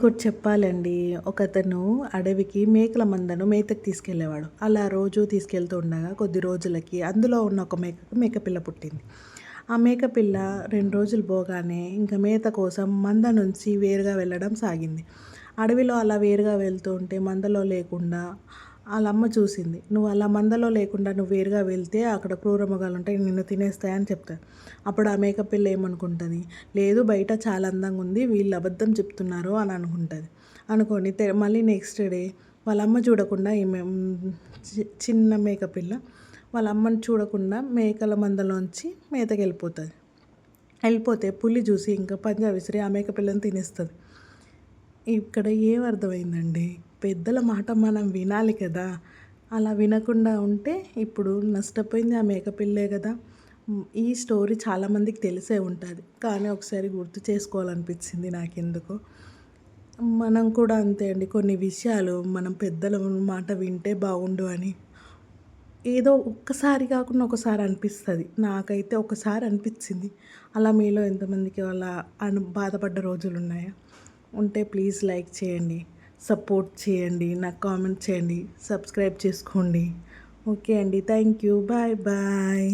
మీకోటి చెప్పాలండి. ఒకతను అడవికి మేకల మందను మేతకి తీసుకెళ్ళేవాడు. అలా రోజు తీసుకెళ్తూ ఉండగా కొద్ది రోజులకి అందులో ఉన్న ఒక మేకకు మేకపిల్ల పుట్టింది. ఆ మేకపిల్ల 2 రోజులు పోగానే ఇంక మేత కోసం మంద నుంచి వేరుగా వెళ్ళడం సాగింది. అడవిలో అలా వేరుగా వెళ్తూ ఉంటే మందలో లేకుండా ఆళ్ళమ్మ చూసింది. "నువ్వు అలా మందలో లేకుండా నువ్వు వేరుగా వెళ్తే అక్కడ క్రూర మృగాలుంటాయి నిన్ను తినేస్తాయని" చెప్తది. అప్పుడు ఆ మేకపిల్ల ఏమనుకుంటది, లేదు బయట చాలా అందంగుంది వీళ్ళు అబద్ధం చెప్తున్నారు అని అనుకుంటది. అనుకోని మళ్ళీ నెక్స్ట్ డే వాళ్ళ అమ్మ చూడకుండా ఈమె చిన్న మేకపిల్ల వాళ్ళ అమ్మని చూడకుండా మేకల మందలోంచి మేతకెళ్ళిపోతది. వెళ్ళిపోతే పులి చూసి ఇంకా పంజా విసిరి ఆ మేకపిల్లని తినేస్తది. ఇక్కడ ఏమర్థమైందండి, పెద్దల మాట మనం వినాలి కదా! అలా వినకుండా ఉంటే ఇప్పుడు నష్టపోయింది ఆ మేకపిల్లే గదా! ఈ స్టోరీ చాలామందికి తెలిసే ఉంటది. కానీ ఒకసారి గుర్తు చేసుకోవాలనిపించింది నాకెందుకో. మనం కూడా అంతే అండి. కొన్ని విషయాలు మనం పెద్దల మాట వింటే బాగుండు అని ఏదో ఒక్కసారి కాకుండా ఒకసారి అనిపిస్తది. నాకైతే ఒకసారి అనిపిచ్చింది. అలా మీలో ఎంతమందికి అలా బాధపడ్డ రోజులున్నాయా? ఉంటే ప్లీజ్ లైక్ చేయండి, సపోర్ట్ చేయండి, నాకు కామెంట్ చేయండి, సబ్స్క్రైబ్ చేసుకోండి. ఓకే అండి. Thank you. Bye bye.